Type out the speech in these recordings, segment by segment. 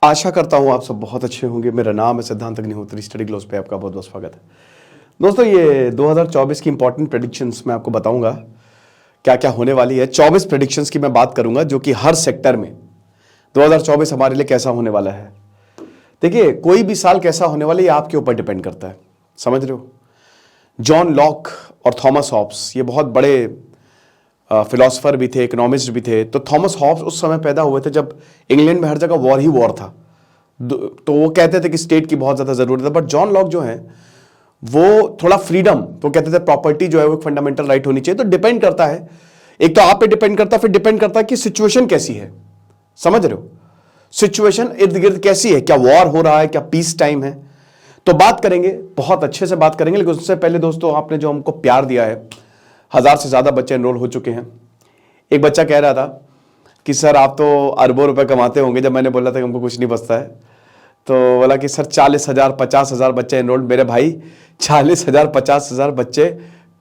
आशा करता हूँ आप सब बहुत अच्छे होंगे। मेरा नाम है सिद्धांत अग्निहोत्री। स्टडी ग्लोस पे आपका बहुत बहुत स्वागत है। दोस्तों, ये 2024 की इंपॉर्टेंट प्रेडिक्शंस मैं आपको बताऊंगा क्या क्या होने वाली है। 24 प्रेडिक्शंस की मैं बात करूंगा जो कि हर सेक्टर में 2024 हमारे लिए कैसा होने वाला है। देखिए, कोई भी साल कैसा होने वाला है ये आपके ऊपर डिपेंड करता है, समझ रहे हो। जॉन लॉक और थॉमस हॉब्स ये बहुत बड़े फिलोसोफर भी थे, इकोनॉमिस्ट भी थे। तो थॉमस हॉब्स उस समय पैदा हुए थे जब इंग्लैंड में हर जगह वॉर ही वॉर था। तो वो कहते थे कि स्टेट की बहुत ज़्यादा ज़रूरत है। बट जॉन लॉक जो है वो थोड़ा फ्रीडम, तो कहते थे प्रॉपर्टी जो है वो फंडामेंटल राइट होनी चाहिए। तो डिपेंड करता है, एक तो आप पे डिपेंड करता है, फिर डिपेंड करता है कि सिचुएशन कैसी है, समझ रहे हो। सिचुएशन इर्द गिर्द कैसी है, क्या वॉर हो रहा है, क्या पीस टाइम है। तो बात करेंगे, बहुत अच्छे से बात करेंगे। लेकिन उससे पहले दोस्तों, आपने जो हमको प्यार दिया है, 1000 से ज़्यादा बच्चे एनरोल हो चुके हैं। एक बच्चा कह रहा था कि सर आप तो अरबों रुपए कमाते होंगे। जब मैंने बोला था कि हमको कुछ नहीं बचता है, तो बोला कि सर 40,000 50,000 बच्चे एनरोल। मेरे भाई 40,000 50,000 बच्चे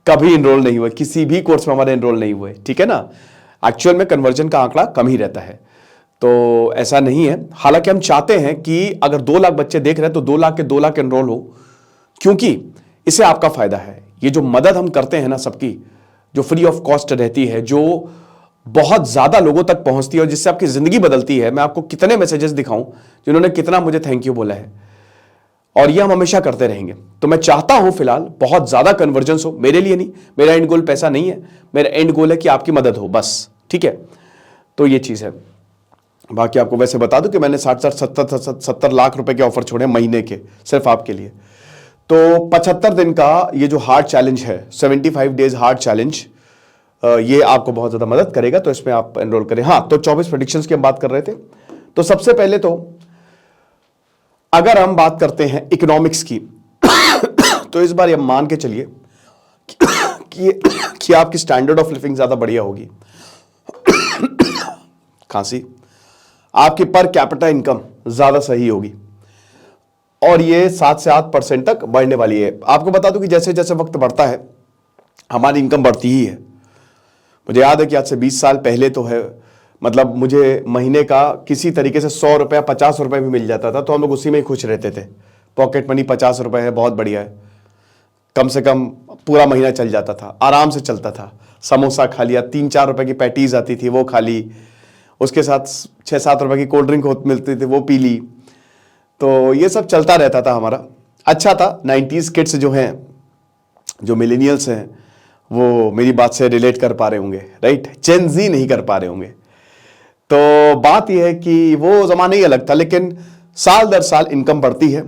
कभी एनरोल नहीं हुए, किसी भी कोर्स में हमारे एनरोल नहीं हुए, ठीक है ना। एक्चुअल में कन्वर्जन का आंकड़ा कम ही रहता है, तो ऐसा नहीं है। हालांकि हम चाहते हैं कि अगर 2 लाख बच्चे देख रहे हैं तो 2 लाख के 2 लाख एनरोल हो, क्योंकि इससे आपका फायदा है। ये जो मदद हम करते हैं ना सबकी, जो फ्री ऑफ कॉस्ट रहती है, जो बहुत ज्यादा लोगों तक पहुंचती है और जिससे आपकी जिंदगी बदलती है। मैं आपको कितने मैसेजेस दिखाऊं जिन्होंने कितना मुझे थैंक यू बोला है, और ये हम हमेशा करते रहेंगे। तो मैं चाहता हूं फिलहाल बहुत ज्यादा कन्वर्जेंस हो। मेरे लिए नहीं, मेरा एंड गोल पैसा नहीं है, मेरा एंड गोल है कि आपकी मदद हो, बस, ठीक है। तो ये चीज है। बाकी आपको वैसे बता दूं कि मैंने 60-70 लाख रुपए के ऑफर छोड़े महीने के, सिर्फ आपके लिए। तो 75 दिन का ये जो हार्ड चैलेंज है, 75 डेज हार्ड चैलेंज, ये आपको बहुत ज्यादा मदद करेगा। तो इसमें आप एनरोल करें। हाँ, तो 24 प्रेडिक्शंस की हम बात कर रहे थे। तो सबसे पहले तो अगर हम बात करते हैं इकोनॉमिक्स की तो इस बार ये मान के चलिए कि आपकी स्टैंडर्ड ऑफ लिविंग ज्यादा बढ़िया होगी। खांसी, आपकी पर कैपिटा इनकम ज्यादा सही होगी और ये 7 से 8% तक बढ़ने वाली है। आपको बता दूं कि जैसे जैसे वक्त बढ़ता है हमारी इनकम बढ़ती ही है। मुझे याद है कि आज से 20 साल पहले तो है, मतलब मुझे महीने का किसी तरीके से 100 रुपया 50 रुपए भी मिल जाता था, तो हम लोग उसी में ही खुश रहते थे। पॉकेट मनी 50 रुपए है, बहुत बढ़िया है, कम से कम पूरा महीना चल जाता था, आराम से चलता था। समोसा खा लिया, 3-4 रुपए की पैटीज आती थी वो खा ली, उसके साथ 6-7 रुपए की कोल्ड ड्रिंक मिलती थी वो पी ली। तो ये सब चलता रहता था हमारा, अच्छा था। 90s किड्स जो हैं, जो मिलेनियल्स हैं, वो मेरी बात से रिलेट कर पा रहे होंगे, राइट। जेन ज़ी नहीं कर पा रहे होंगे। तो बात यह है कि वो जमाना ही अलग था, लेकिन साल दर साल इनकम बढ़ती है।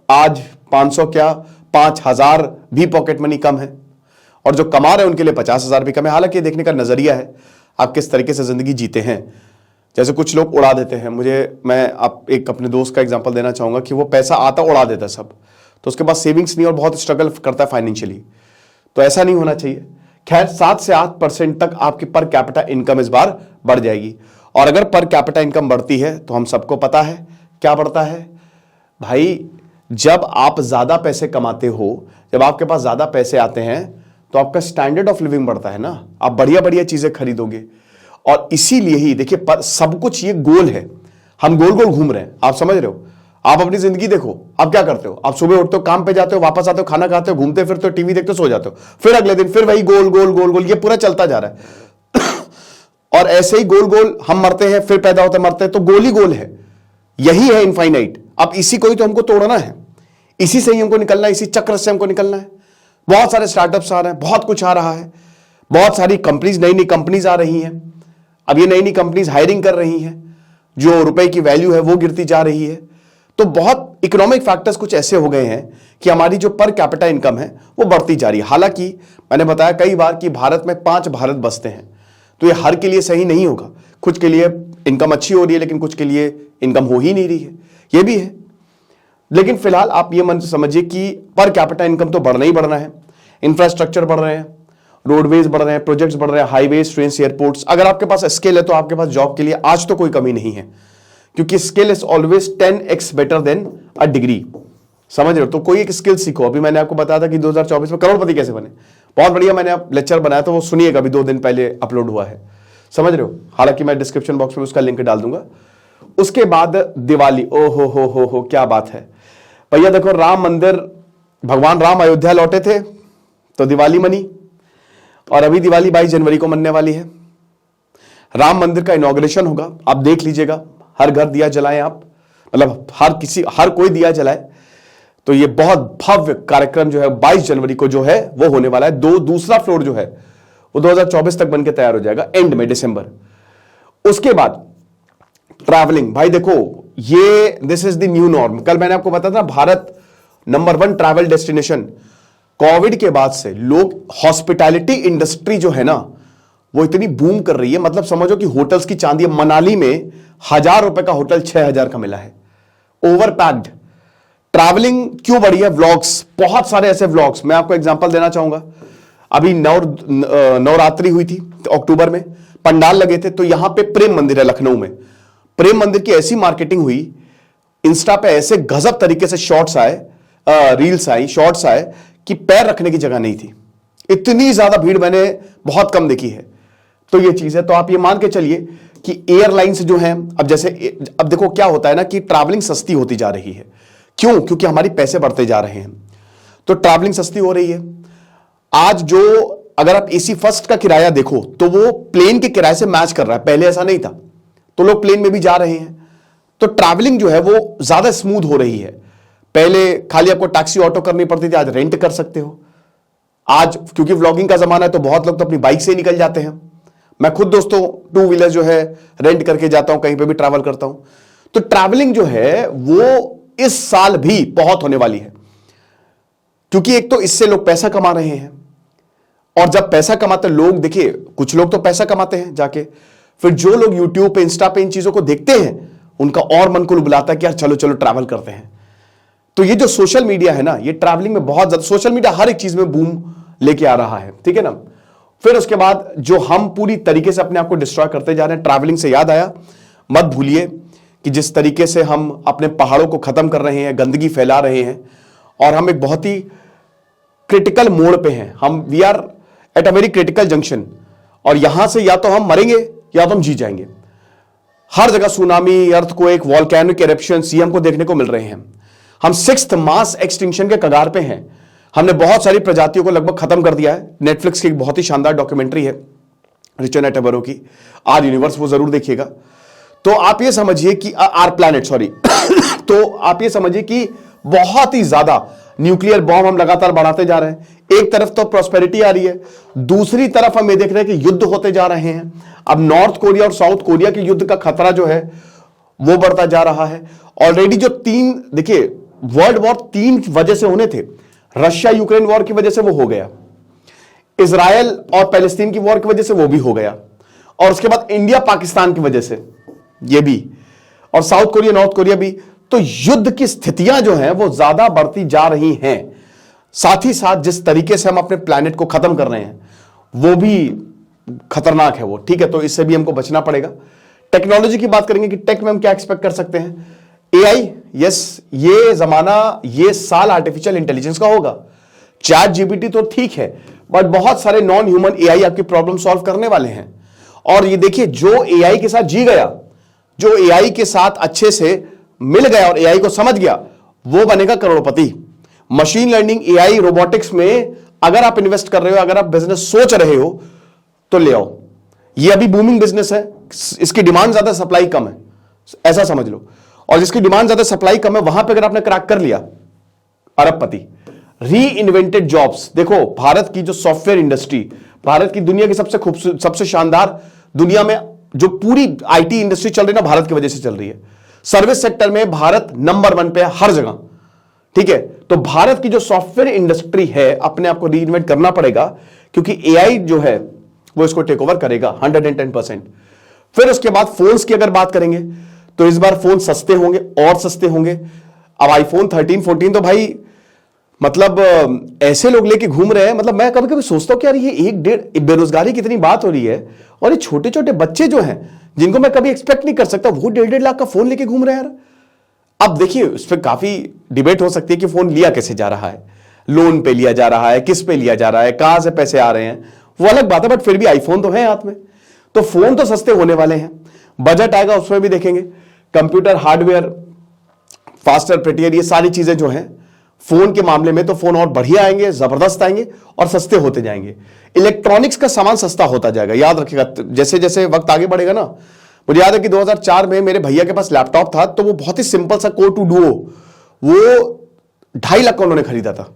आज 500 क्या 5,000 भी पॉकेट मनी कम है, और जो कमा रहे हैं उनके लिए 50,000 भी कम है। हालांकि देखने का नजरिया है आप किस तरीके से जिंदगी जीते हैं। जैसे कुछ लोग उड़ा देते हैं, मैं आप एक अपने दोस्त का एग्जांपल देना चाहूंगा कि वो पैसा आता उड़ा देता सब, तो उसके पास सेविंग्स नहीं और बहुत स्ट्रगल करता है फाइनेंशियली। तो ऐसा नहीं होना चाहिए। खैर, 7 से 8% तक आपकी पर कैपिटा इनकम इस बार बढ़ जाएगी। और अगर पर कैपिटा इनकम बढ़ती है तो हम सबको पता है क्या बढ़ता है भाई। जब आप ज्यादा पैसे कमाते हो, जब आपके पास ज्यादा पैसे आते हैं, तो आपका स्टैंडर्ड ऑफ लिविंग बढ़ता है ना, आप बढ़िया बढ़िया चीजें खरीदोगे। और इसीलिए ही देखिए, पर सब कुछ ये गोल है, हम गोल गोल घूम रहे हैं, आप समझ रहे हो। आप अपनी जिंदगी देखो, आप क्या करते हो, आप सुबह उठते हो, काम पे जाते हो, वापस आते हो, खाना खाते हो, घूमते फिरते हो, टीवी देखते हो, सो जाते हो, फिर अगले दिन फिर वही गोल गोल गोल गोल, ये पूरा चलता जा रहा है। और ऐसे ही गोल गोल हम मरते हैं, फिर पैदा होते मरते हैं, तो गोल ही गोल है, यही है इनफाइनाइट। अब इसी को ही तो हमको तोड़ना है, इसी से ही हमको निकलना है, इसी चक्र से हमको निकलना है। बहुत सारे स्टार्टअप्स आ रहे हैं, बहुत कुछ आ रहा है, बहुत सारी कंपनीज, नई नई कंपनीज आ रही हैं। अब ये नई नई कंपनीज हायरिंग कर रही हैं, जो रुपए की वैल्यू है वो गिरती जा रही है। तो बहुत इकोनॉमिक फैक्टर्स कुछ ऐसे हो गए हैं कि हमारी जो पर कैपिटा इनकम है वो बढ़ती जा रही है। हालांकि मैंने बताया कई बार कि भारत में 5 भारत बसते हैं, तो ये हर के लिए सही नहीं होगा। कुछ के लिए इनकम अच्छी हो रही है, लेकिन कुछ के लिए इनकम हो ही नहीं रही है, ये भी है। लेकिन फिलहाल आप ये मन समझिए कि पर कैपिटा इनकम तो बढ़ना ही बढ़ना है। इंफ्रास्ट्रक्चर बढ़ रहे हैं, रोडवेज बढ़ रहे हैं, प्रोजेक्ट्स बढ़ रहे हैं, हाईवेज, ट्रेन, एयरपोर्ट्स। अगर आपके पास स्किल है तो आपके पास जॉब के लिए आज तो कोई कमी नहीं है, क्योंकि skill is always 10x better than a degree, समझ रहे हो। तो कोई एक स्किल सीखो। अभी मैंने आपको बताया था कि 2024 में करोड़पति कैसे बने, बहुत बढ़िया मैंने लेक्चर बनाया, तो वो सुनिएगा, अभी 2 दिन पहले अपलोड हुआ है, समझ रहे हो। हालांकि मैं डिस्क्रिप्शन बॉक्स में उसका लिंक डाल दूंगा। उसके बाद दिवाली, ओ हो क्या बात है भैया। देखो राम मंदिर, भगवान राम अयोध्या लौटे थे तो दिवाली मनी, और अभी दिवाली 22 जनवरी को मनने वाली है। राम मंदिर का इनॉग्रेशन होगा, आप देख लीजिएगा, हर घर दिया जलाएं आप, मतलब हर कोई दिया जलाए। तो ये बहुत भव्य कार्यक्रम जो है 22 जनवरी को जो है वो होने वाला है। दूसरा फ्लोर जो है वो 2024 तक बनके तैयार हो जाएगा, एंड में दिसंबर। उसके बाद ट्रैवलिंग, भाई देखो ये this is the new norm. कल मैंने आपको बताया था Bharat number 1 travel destination. Covid के बाद से लोग, हॉस्पिटैलिटी इंडस्ट्री जो है ना वो इतनी बूम कर रही है, मतलब समझो कि होटल्स की चांदी। मनाली में 1000 रुपए का होटल 6000 का मिला है, ओवर पैक्ड। ट्रैवलिंग क्यों बढ़ी है? व्लॉग्स, बहुत सारे ऐसे व्लॉग्स, मैं आपको एग्जांपल देना चाहूंगा। अभी नवरात्रि हुई थी अक्टूबर में, पंडाल लगे थे, तो यहां पे प्रेम मंदिर है लखनऊ में। प्रेम मंदिर की ऐसी मार्केटिंग हुई, इंस्टा पे ऐसे गजब तरीके से शॉर्ट्स आए, रील्स आई, शॉर्ट्स आए कि पैर रखने की जगह नहीं थी। इतनी ज्यादा भीड़ मैंने बहुत कम देखी है। तो ये चीज है, तो आप ये मान के चलिए कि एयरलाइंस जो हैं, अब देखो क्या होता है ना कि ट्रैवलिंग सस्ती होती जा रही है। क्यों? क्योंकि हमारी पैसे बढ़ते जा रहे हैं, तो ट्रैवलिंग सस्ती हो रही है। आज जो अगर आप एसी फर्स्ट का किराया देखो तो वो प्लेन के किराए से मैच कर रहा है, पहले ऐसा नहीं था, तो लोग प्लेन में भी जा रहे हैं। तो ट्रैवलिंग जो है वो ज्यादा स्मूथ हो रही है। पहले खाली आपको टैक्सी ऑटो करनी पड़ती थी, आज रेंट कर सकते हो। आज क्योंकि व्लॉगिंग का जमाना है तो बहुत लोग तो अपनी बाइक से ही निकल जाते हैं। मैं खुद दोस्तों 2 व्हीलर जो है रेंट करके जाता हूं, कहीं पे भी ट्रैवल करता हूं। तो ट्रैवलिंग जो है वो इस साल भी बहुत होने वाली है, क्योंकि एक तो इससे लोग पैसा कमा रहे हैं, और जब पैसा कमाते लोग, देखिए कुछ लोग तो पैसा कमाते हैं जाके, फिर जो लोग यूट्यूब पे, इंस्टा पे इन चीजों को देखते हैं उनका और मन को बुलाता है कि यार चलो चलो ट्रैवल करते हैं। तो ये जो सोशल मीडिया है ना, ये ट्रैवलिंग में बहुत ज्यादा, सोशल मीडिया हर एक चीज में बूम लेके आ रहा है, ठीक है ना। फिर उसके बाद जो हम पूरी तरीके से अपने आप को डिस्ट्रॉय करते जा रहे हैं। ट्रैवलिंग से याद आया, मत भूलिए कि जिस तरीके से हम अपने पहाड़ों को खत्म कर रहे हैं, गंदगी फैला रहे हैं, और हम एक बहुत ही क्रिटिकल मोड़ पे हैं। We are at a very critical junction, और यहां से या तो हम मरेंगे या तो हम जी जाएंगे। हर जगह सुनामी, अर्थक्वेक, वॉल्केनिक इरप्शन हमको देखने को मिल रहे हैं। हम 6th मास एक्सटिंक्शन के कगार पे हैं। हमने बहुत सारी प्रजातियों को लगभग खत्म कर दिया है। नेटफ्लिक्स की एक बहुत ही शानदार डॉक्यूमेंट्री है रिचर्ड एटनबरो की, आर यूनिवर्स, वो जरूर देखिएगा। तो आप ये समझिए कि आर प्लैनेट, सॉरी तो आप ये समझिए कि बहुत ही ज्यादा न्यूक्लियर बॉम्ब हम लगातार बढ़ाते जा रहे हैं। एक तरफ तो प्रॉस्पेरिटी आ रही है, दूसरी तरफ हम ये देख रहे हैं कि युद्ध होते जा रहे हैं। अब नॉर्थ कोरिया और साउथ कोरिया के युद्ध का खतरा जो है वो बढ़ता जा रहा है। ऑलरेडी जो 3, देखिए वर्ल्ड वॉर 3 वजह से होने थे। रशिया यूक्रेन वॉर की वजह से वो हो गया, इजराइल और पैलेस्टीन की वॉर की वजह से वो भी हो गया, और उसके बाद इंडिया पाकिस्तान की वजह से ये भी, और साउथ कोरिया नॉर्थ कोरिया भी। तो युद्ध की स्थितियां जो हैं वो ज्यादा बढ़ती जा रही हैं। साथ ही साथ जिस तरीके से हम अपने प्लैनेट को खत्म कर रहे हैं वो भी खतरनाक है वो, ठीक है। तो इससे भी हमको बचना पड़ेगा। टेक्नोलॉजी की बात करेंगे कि टेक में हम क्या एक्सपेक्ट कर सकते हैं। एआई, यस, ये जमाना, ये साल आर्टिफिशियल इंटेलिजेंस का होगा। चैट जीपीटी तो ठीक है, बट बहुत सारे नॉन ह्यूमन एआई आपकी प्रॉब्लम सॉल्व करने वाले हैं। और ये देखिए, जो एआई के साथ जी गया, जो एआई के साथ अच्छे से मिल गया और एआई को समझ गया, वो बनेगा करोड़पति। मशीन लर्निंग, एआई, रोबोटिक्स में अगर आप इन्वेस्ट कर रहे हो, अगर आप बिजनेस सोच रहे हो तो ले आओ। ये अभी बूमिंग बिजनेस है, इसकी डिमांड ज्यादा, सप्लाई कम है, ऐसा समझ लो। और जिसकी डिमांड ज्यादा, सप्लाई कम है, वहां पे अगर आपने क्रैक कर लिया, अरबपति। री इन्वेंटेड जॉब्स, देखो भारत की जो सॉफ्टवेयर इंडस्ट्री, भारत की दुनिया की सबसे खूबसूरत, सबसे शानदार, दुनिया में जो पूरी आईटी इंडस्ट्री चल रही है ना, भारत की वजह से चल रही है। सर्विस सेक्टर में भारत नंबर 1 पे है हर जगह, ठीक है। तो भारत की जो सॉफ्टवेयर इंडस्ट्री है, अपने आप को री इन्वेंट करना पड़ेगा, क्योंकि एआई जो है वो इसको टेक ओवर करेगा 110%। फिर उसके बाद फोन्स की अगर बात करेंगे तो इस बार फोन सस्ते होंगे और सस्ते होंगे। अब आईफोन 13, 14 तो भाई मतलब ऐसे लोग लेके घूम रहे हैं, मतलब मैं कभी कभी सोचता हूं कि यार ये 1-1.5 बेरोजगारी की इतनी बात हो रही है, और ये छोटे छोटे बच्चे जो हैं जिनको मैं कभी एक्सपेक्ट नहीं कर सकता, वो 1.5 लाख का फोन लेके घूम रहे हैं यार। अब देखिए उस पर काफी डिबेट हो सकती है कि फोन लिया कैसे जा रहा है, लोन पे लिया जा रहा है, किस पे लिया जा रहा है, कहां से पैसे आ रहे हैं, वो अलग बात है, बट फिर भी आईफोन तो है हाथ में। तो फोन तो सस्ते होने वाले हैं, बजट आएगा उसमें भी देखेंगे कंप्यूटर हार्डवेयर, फास्टर, प्रेटियर, ये सारी चीजें जो हैं फोन के मामले में, तो फोन और बढ़िया आएंगे, जबरदस्त आएंगे और सस्ते होते जाएंगे। इलेक्ट्रॉनिक्स का सामान सस्ता होता जाएगा, याद रखिएगा। जैसे जैसे वक्त आगे बढ़ेगा ना, मुझे याद है कि 2004 में मेरे भैया के पास लैपटॉप था, तो वो बहुत ही सिंपल सा कोर टू डुओ, वो 2.5 लाख का उन्होंने खरीदा था।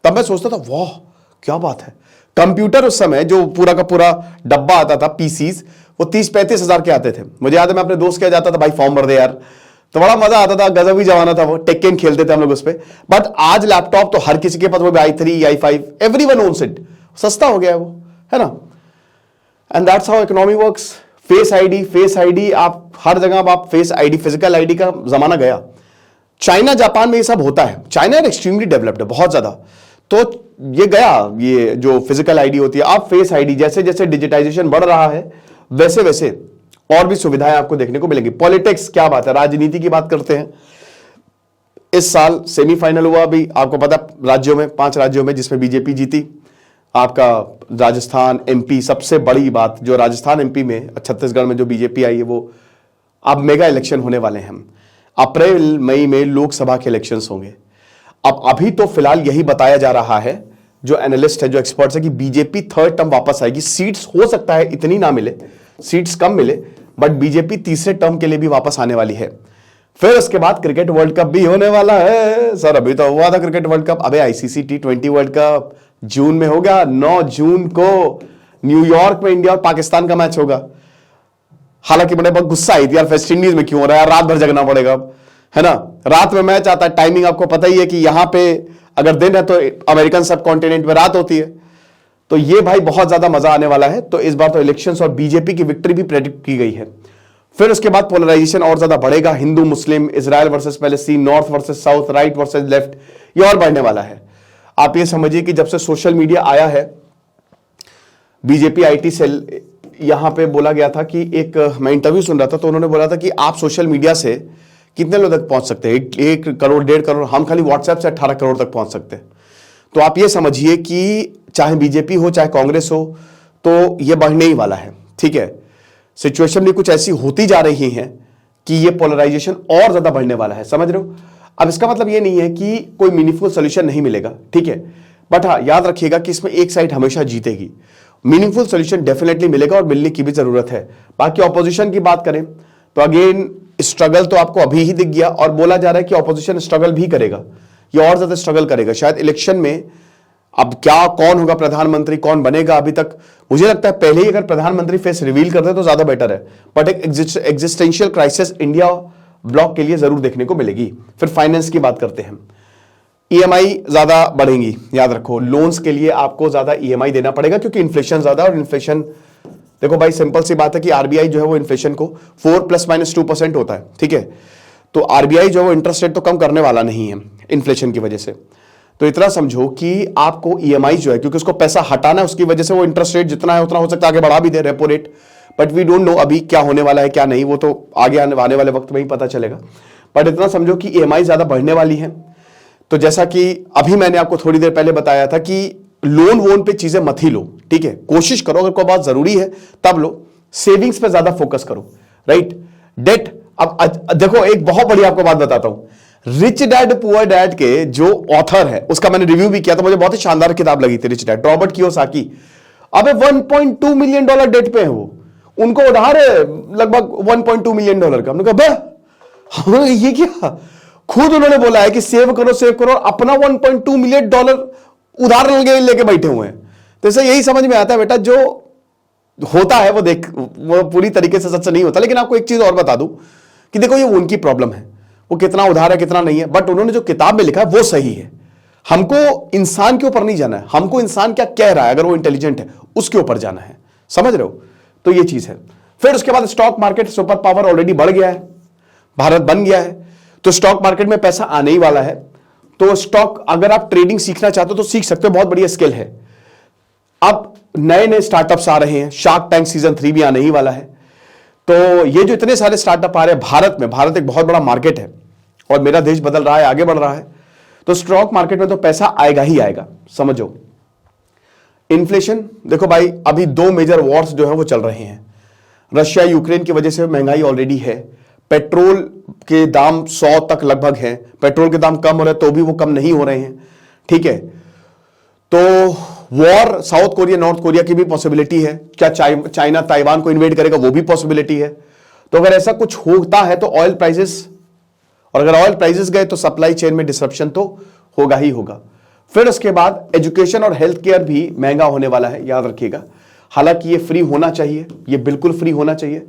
तब मैं सोचता था वाह क्या बात है। कंप्यूटर उस समय जो पूरा का पूरा डब्बा आता था पीसीस, वो 30-35 हजार के आते थे। मुझे याद है मैं अपने दोस्त के जाता था, भाई फॉर्म भर दे यार, तो बड़ा मजा आता था, गजब ही जमाना था वो। टेक्केन खेलते थे हम लोग उस पर। बट आज लैपटॉप तो हर किसी के पास, वो i3 i5 everyone owns it, सस्ता हो गया है वो, है ना। And that's how economy works. Face ID आप हर जगह, आप फेस आईडी, फिजिकल आईडी का जमाना गया। चाइना जापान में ये सब होता है, चाइना एक्सट्रीमली डेवलप्ड है, बहुत ज्यादा। तो ये गया, ये जो फिजिकल आईडी होती है, आप फेस आईडी, जैसे जैसे डिजिटाइजेशन बढ़ रहा है वैसे वैसे और भी सुविधाएं आपको देखने को मिलेंगी। पॉलिटिक्स, क्या बात है, राजनीति की बात करते हैं। इस साल सेमीफाइनल हुआ भी, आपको पता, राज्यों में 5 राज्यों में जिसमें बीजेपी जीती। आपका राजस्थान, एमपी, सबसे बड़ी बात जो राजस्थान एमपी में, छत्तीसगढ़ में जो बीजेपी आई है, वो अब मेगा इलेक्शन होने वाले हैं। अप्रैल मई में लोकसभा के इलेक्शंस होंगे। अब अभी तो फिलहाल यही बताया जा रहा है, जो एनालिस्ट है, जो एक्सपर्ट्स है, कि बीजेपी 3rd टर्म वापस आएगी। सीट्स हो सकता है इतनी ना मिले, सीट्स कम मिले, बट बीजेपी 3रे टर्म के लिए भी वापस आने वाली है। फिर उसके बाद क्रिकेट वर्ल्ड कप भी होने वाला है। सर अभी तो हुआ था क्रिकेट वर्ल्ड कप, अबे आईसीसी T20 वर्ल्ड कप जून में हो गया। 9 जून को न्यूयॉर्क में इंडिया और पाकिस्तान का मैच होगा। हालांकि मुझे बहुत गुस्सा आई थी यार, वेस्ट इंडीज में क्यों हो रहा है, रात भर जगना पड़ेगा, है ना। रात में मैच आता है, टाइमिंग आपको पता ही है कि यहां पे अगर दिन है तो अमेरिकन सब कॉन्टिनेंट में रात होती है। तो ये भाई बहुत ज्यादा मजा आने वाला है। तो इस बार तो इलेक्शंस और बीजेपी की विक्ट्री भी प्रेडिक्ट की गई है। फिर उसके बाद पोलराइजेशन और ज्यादा बढ़ेगा, हिंदू मुस्लिम, Israel versus Palestine, north versus south, right versus left, ये और बढ़ने वाला है। आप ये समझिए कि जब से सोशल मीडिया आया है, बीजेपी आईटी सेल, यहां पे बोला गया था कि एक, मैं इंटरव्यू सुन रहा था तो उन्होंने बोला था कि आप सोशल मीडिया से कितने लोग तक पहुंच सकते हैं, 1 करोड़ 1.5 करोड़, हम खाली व्हाट्सएप से 18 करोड़ तक पहुंच सकते हैं। तो आप ये समझिए कि चाहे बीजेपी हो चाहे कांग्रेस हो, तो ये बढ़ने ही वाला है। ठीक है, सिचुएशन भी कुछ ऐसी होती जा रही है कि ये पोलराइजेशन और ज्यादा बढ़ने वाला है, समझ रहे हो। अब इसका मतलब ये नहीं है कि कोई मीनिंगफुल सोल्यूशन नहीं मिलेगा, ठीक है, बट हाँ याद रखिएगा कि इसमें एक साइड हमेशा जीतेगी। मीनिंगफुल सोल्यूशन डेफिनेटली मिलेगा और मिलने की भी जरूरत है। बाकी ऑपोजिशन की बात करें तो अगेन स्ट्रगल तो आपको अभी ही दिख गया, और बोला जा रहा है कि ऑपोजिशन स्ट्रगल भी करेगा, ये और ज्यादा स्ट्रगल करेगा शायद इलेक्शन में। अब क्या, कौन होगा प्रधानमंत्री, कौन बनेगा, अभी तक मुझे लगता है पहले ही अगर प्रधानमंत्री फेस रिवील करते तो ज्यादा बेटर है। बट एक एग्जिस्टेंशियल क्राइसिस इंडिया ब्लॉक के लिए जरूर देखने को मिलेगी। फिर फाइनेंस की बात करते हैं, ईएमआई ज्यादा बढ़ेंगी, याद रखो, लोन्स के लिए आपको ज्यादा ईएमआई देना पड़ेगा क्योंकि इन्फ्लेशन ज्यादा, और इन्फ्लेशन देखो भाई सिंपल सी बात है कि आरबीआई जो है वो इन्फ्लेशन को 4 ± 2% होता है, ठीक है। तो आरबीआई जो है वो इंटरेस्ट रेट तो कम करने वाला नहीं है इन्फ्लेशन की वजह से। तो इतना समझो कि आपको ईएमआई जो है, क्योंकि उसको पैसा हटाना है, उसकी वजह से वो इंटरेस्ट रेट जितना है उतना हो सकता है आगे बढ़ा भी दे, repo rate. But we don't know अभी क्या होने वाला है क्या नहीं, वो तो आगे आने वाले वक्त में ही पता चलेगा। बट इतना समझो कि ईएमआई ज्यादा बढ़ने वाली है। तो जैसा कि अभी मैंने आपको थोड़ी देर पहले बताया था कि लोन वोन पे चीजें मत ही लो, ठीक है, कोशिश करो अगर कोई बात जरूरी है तब लो, सेविंग्स पे ज्यादा फोकस करो, राइट। डेट, अब देखो एक बहुत बड़ी आपको बात बताता हूं, रिच डैड पुअर डैड के जो ऑथर है उसका मैंने रिव्यू भी किया था, मुझे बहुत ही शानदार किताब लगी थी, रिच डैड, रॉबर्ट कियोसाकी। अबे $1.2 मिलियन डेट पे है वो, उनको उधार है लगभग $1.2 मिलियन का। हमने कहा ये क्या, खुद उन्होंने बोला है कि सेव करो, अपना $1.2 मिलियन उधार लेके बैठे हुए हैं। तो इसे यही समझ में आता है बेटा, जो होता है वो पूरी तरीके से सच नहीं होता। लेकिन आपको एक चीज और बता दूं कि देखो ये उनकी प्रॉब्लम है, वो कितना उधार है कितना नहीं है, बट उन्होंने जो किताब में लिखा है वो सही है। हमको इंसान के ऊपर नहीं जाना है, हमको इंसान क्या कह रहा है, अगर वो इंटेलिजेंट है उसके ऊपर जाना है, समझ रहे हो। तो ये चीज है। फिर उसके बाद stock market super power already बढ़ गया है, भारत बन गया है, तो स्टॉक मार्केट में पैसा आने ही वाला है। तो स्टॉक अगर आप ट्रेडिंग सीखना चाहते हो तो सीख सकते हो, बहुत बढ़िया स्किल है। अब नए नए स्टार्टअप्स आ रहे हैं, शार्क टैंक सीजन 3 भी आने ही वाला है। तो ये जो इतने सारे स्टार्टअप आ रहे हैं भारत में, भारत एक बहुत बड़ा मार्केट है और मेरा देश बदल रहा है, आगे बढ़ रहा है, तो स्टॉक मार्केट में तो पैसा आएगा ही आएगा, समझो। इन्फ्लेशन देखो भाई, अभी 2 मेजर वॉर्स जो है वो चल रहे हैं। रशिया यूक्रेन की वजह से महंगाई ऑलरेडी है, पेट्रोल के दाम 100 तक लगभग हैं, पेट्रोल के दाम कम हो रहे हैं तो भी वो कम नहीं हो रहे हैं, ठीक है। तो war south Korea north Korea की भी पॉसिबिलिटी है, क्या चाइना ताइवान को इन्वेड करेगा, वो भी पॉसिबिलिटी है। तो अगर ऐसा कुछ होता है तो ऑयल प्राइसेस, और अगर ऑयल प्राइसेस गए तो सप्लाई चेन में डिसरप्शन तो होगा ही होगा। फिर उसके बाद एजुकेशन और हेल्थ केयर भी महंगा होने वाला है, याद रखिएगा। हालांकि ये फ्री होना चाहिए, ये बिल्कुल फ्री होना चाहिए,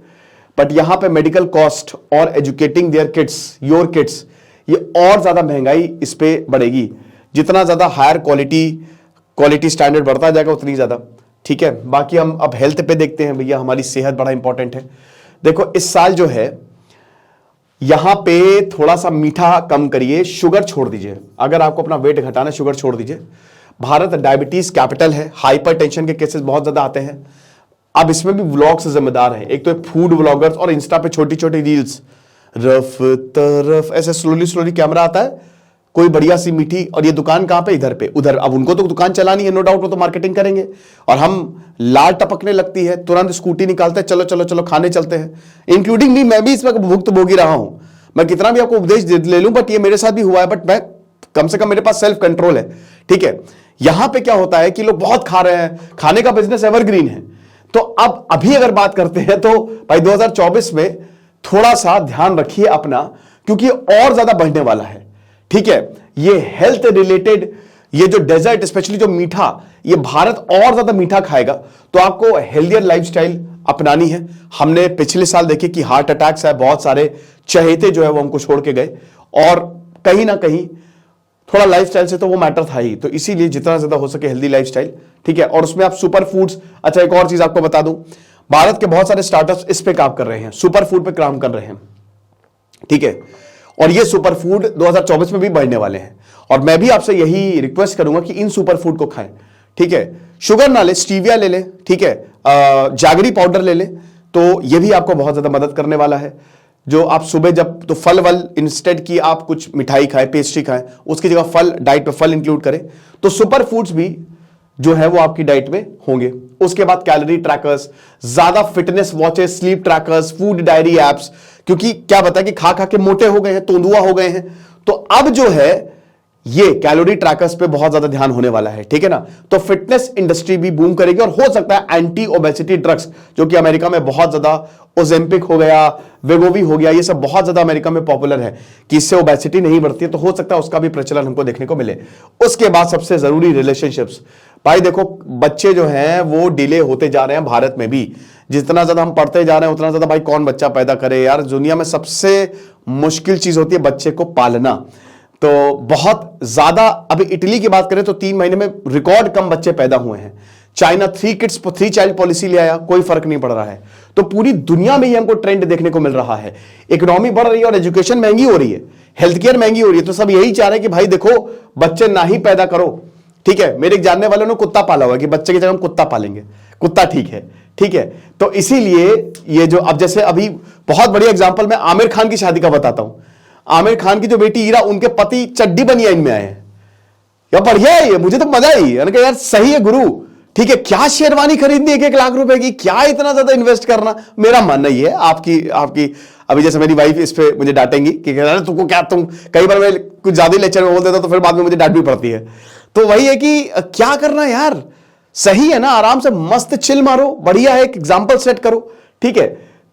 बट यहां पे मेडिकल कॉस्ट और educating their kids, your kids, ये और ज्यादा महंगाई इस पे बढ़ेगी। जितना ज्यादा हायर क्वालिटी स्टैंडर्ड बढ़ता जाएगा उतनी ज्यादा, ठीक है। बाकी हम अब हेल्थ पे देखते हैं भैया, हमारी सेहत बड़ा इंपॉर्टेंट है। देखो इस साल जो है यहां पे थोड़ा सा मीठा कम करिए, शुगर छोड़ दीजिए। अगर आपको अपना वेट घटाना है, शुगर छोड़ दीजिए। भारत डायबिटीज कैपिटल है, हाइपरटेंशन के केसेस बहुत ज्यादा आते हैं। अब इसमें भी व्लॉग्स जिम्मेदार है, एक तो फूड व्लॉगर्स और इंस्टा पे छोटी छोटी रील्स, रफ तरफ ऐसे स्लोली कैमरा आता है, कोई बढ़िया सी मीठी, और ये दुकान कहां पे, इधर पे उधर। अब उनको तो दुकान चलानी है, नो डाउट, वो तो मार्केटिंग करेंगे, और हम लाल टपकने लगती है, तुरंत स्कूटी निकालते हैं, चलो चलो चलो खाने चलते हैं, इंक्लूडिंग मी, मैं भी इसमें भुगतभोगी रहा हूं। मैं कितना भी आपको उपदेश ले लूं, बट ये मेरे साथ भी हुआ है, बट मैं कम से कम मेरे पास सेल्फ कंट्रोल है, ठीक है। यहां पे क्या होता है कि लोग बहुत खा रहे हैं, खाने का बिजनेस एवरग्रीन है। तो अब अभी अगर बात करते हैं तो भाई 2024 में थोड़ा सा ध्यान रखिए अपना, क्योंकि और ज्यादा बढ़ने वाला है, ठीक है। ये हेल्थ रिलेटेड, ये जो डेजर्ट, स्पेशली जो मीठा, ये भारत और ज्यादा मीठा खाएगा, तो आपको हेल्थियर लाइफस्टाइल अपनानी है। हमने पिछले साल देखे कि हार्ट अटैक्स है, बहुत सारे चहेते जो है वो हमको छोड़ के गए, और कहीं ना कहीं थोड़ा लाइफस्टाइल से तो वो मैटर था ही। तो इसीलिए जितना ज्यादा हो सके हेल्दी लाइफस्टाइल, ठीक है। और उसमें आप सुपर फूड्स, अच्छा एक और चीज आपको बता दूं, भारत के बहुत सारे स्टार्टअप्स इस पे काम कर रहे हैं, सुपर फूड पे काम कर रहे हैं, ठीक है। और ये सुपर फूड 2024 में भी बढ़ने वाले हैं, और मैं भी आपसे यही रिक्वेस्ट करूंगा कि इन सुपर फूड को खाएं, ठीक है। शुगर ना ले, स्टीविया ले ले, ठीक है, जागरी पाउडर ले ले, तो ये भी आपको बहुत ज्यादा मदद करने वाला है। जो आप सुबह जब तो फल वल इंस्टेड की आप कुछ मिठाई खाएं, पेस्ट्री खाएं, उसकी जगह फल, डाइट में फल इंक्लूड करें, तो सुपर फूड्स भी जो है वो आपकी डाइट में होंगे। उसके बाद कैलोरी ट्रैकर्स, ज्यादा fitness watches, sleep trackers, food diary apps, क्योंकि क्या बताया कि खा खा के मोटे हो गए हैं, तोंदुआ हो गए हैं, तो अब जो है ये कैलोरी ट्रैकर्स पे बहुत ज्यादा ध्यान होने वाला है, ठीक है ना। तो फिटनेस इंडस्ट्री भी बूम करेगी, और हो सकता है एंटी ओबेसिटी ड्रग्स, जो कि अमेरिका में बहुत ज्यादा, ओजेम्पिक हो गया, वेगोवी हो गया, ये सब बहुत ज्यादा अमेरिका में पॉपुलर है कि इससे ओबेसिटी नहीं बढ़ती है, तो हो सकता है उसका भी प्रचलन हमको देखने को मिले। उसके बाद सबसे जरूरी रिलेशनशिप्स। भाई देखो बच्चे जो हैं वो डिले होते जा रहे हैं, भारत में भी जितना ज्यादा हम पढ़ते जा रहे हैं उतना ज्यादा भाई कौन बच्चा पैदा करे यार। दुनिया में सबसे मुश्किल चीज होती है बच्चे को पालना, तो बहुत ज्यादा, अभी इटली की बात करें तो 3 महीने में रिकॉर्ड कम बच्चे पैदा हुए हैं। चाइना 3 चाइल्ड पॉलिसी ले आया, कोई फर्क नहीं पड़ रहा है। तो पूरी दुनिया में ही हमको ट्रेंड देखने को मिल रहा है, इकोनॉमी बढ़ रही है और एजुकेशन महंगी हो रही है, हेल्थ केयर महंगी हो रही है, तो सब यही चाह रहे हैं कि भाई देखो बच्चे ना ही पैदा करो, ठीक है। मेरे एक जानने वालों ने कुत्ता पाला हुआ कि बच्चे की जगह हम कुत्ता पालेंगे, कुत्ता ठीक है, ठीक है। तो इसीलिए ये जो अब जैसे अभी बहुत बढ़िया एग्जांपल मैं आमिर खान की शादी का बताता हूं। आमिर खान की जो बेटी ईरा, उनके पति चड्डी बनियाइन में आए हैं, यार बढ़िया है ये, मुझे तो मजा आई। मैंने कहा यार सही है गुरु, ठीक है, क्या शेरवानी खरीदनी 1-1 लाख रुपए की, क्या इतना ज्यादा इन्वेस्ट करना। मेरा मानना ये है, आपकी अभी जैसे मेरी वाइफ इस पे मुझे डांटेंगी कि तुमको क्या, तुम कई बार मैं कुछ ज्यादा लेक्चर में बोल देता तो फिर बाद में मुझे डांट भी पड़ती है। तो वही है कि क्या करना यार, सही है ना, आराम से मस्त चिल मारो, बढ़िया है, एक एग्जाम्पल सेट करो, ठीक है।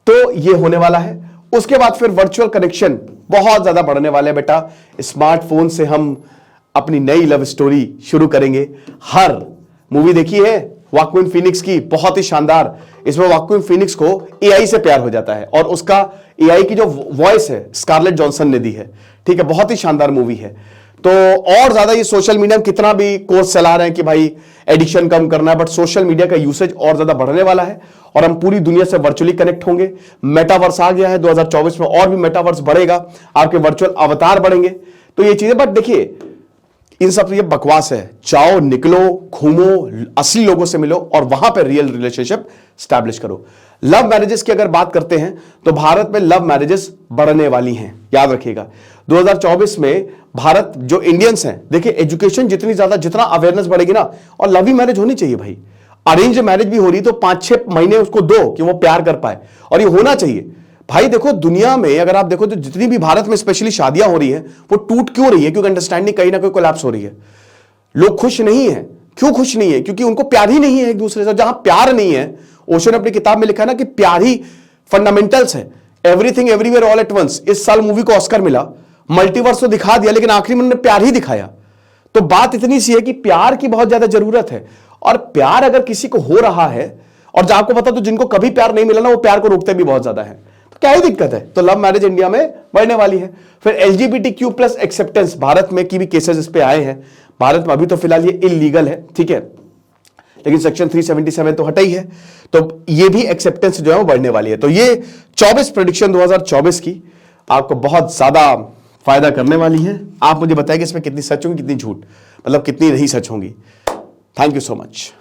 तो ये होने वाला है। उसके बाद फिर वर्चुअल कनेक्शन बहुत ज्यादा बढ़ने वाले हैं बेटा। स्मार्टफोन से हम अपनी नई लव स्टोरी शुरू करेंगे। हर मूवी देखी है वाक्विन फिनिक्स की, बहुत ही शानदार। इसमें वाक्विन फिनिक्स को एआई से प्यार हो जाता है, और उसका एआई की जो वॉइस है स्कारलेट जॉनसन ने दी है, ठीक है, बहुत ही शानदार मूवी है। तो और ज्यादा ये सोशल मीडिया में कितना भी कोर्स चला रहे हैं कि भाई एडिक्शन कम करना है, बट सोशल मीडिया का यूसेज और ज्यादा बढ़ने वाला है, और हम पूरी दुनिया से वर्चुअली कनेक्ट होंगे। मेटावर्स आ गया है 2024 में, और भी मेटावर्स बढ़ेगा, आपके वर्चुअल अवतार बढ़ेंगे। तो ये चीजें, बट देखिए इन सब ये बकवास है। जाओ, निकलो, घूमो, असली लोगों से मिलो, और वहां पर रियल रिलेशनशिप स्टैब्लिश करो। लव मैरिजेस की अगर बात करते हैं तो भारत में लव मैरिजेस बढ़ने वाली हैं, याद रखिएगा। 2024 में भारत जो इंडियंस हैं, देखिए एजुकेशन जितनी ज्यादा, जितना अवेयरनेस बढ़ेगी ना, और लव मैरिज होनी चाहिए भाई। अरेंज मैरिज भी हो रही तो 5-6 महीने उसको दो कि वो प्यार कर पाए, और ये होना चाहिए। भाई देखो, दुनिया में अगर आप देखो तो जितनी भी भारत में स्पेशली शादियां हो रही है वो टूट क्यों रही है? क्योंकि अंडरस्टैंडिंग कहीं ना कहीं कोलैप्स हो रही है। लोग खुश नहीं है। क्यों खुश नहीं है? क्योंकि उनको प्यार ही नहीं है एक दूसरे से। जहां प्यार नहीं है, ओशो ने अपनी किताब में लिखा है ना कि प्यार ही फंडामेंटल्स है। Everything everywhere all at once, इस साल मूवी को ऑस्कर मिला, मल्टीवर्स तो दिखा दिया लेकिन आखिरी में उन्होंने प्यार ही दिखाया। तो बात इतनी सी है कि प्यार की बहुत ज्यादा जरूरत है, और प्यार अगर किसी को हो रहा है, और जब आपको पता तो जिनको कभी प्यार नहीं मिला ना वो प्यार को रोकते भी बहुत ज्यादा है, तो क्या ही दिक्कत है? तो लव मैरिज इंडिया में बढ़ने वाली है। फिर LGBTQ+ एक्सेप्टेंस, भारत में की भी केसेस इस पे आए हैं। भारत में अभी तो फिलहाल ये इलीगल है, ठीक है, लेकिन सेक्शन 377 तो हटा ही है, तो ये भी एक्सेप्टेंस जो है वो बढ़ने वाली है। तो ये 24 प्रेडिक्शन 2024 की आपको बहुत ज्यादा फायदा करने वाली है। आप मुझे बताइए कि इसमें कितनी सच होंगी, कितनी झूठ, मतलब कितनी नहीं सच होंगी। Thank you so much.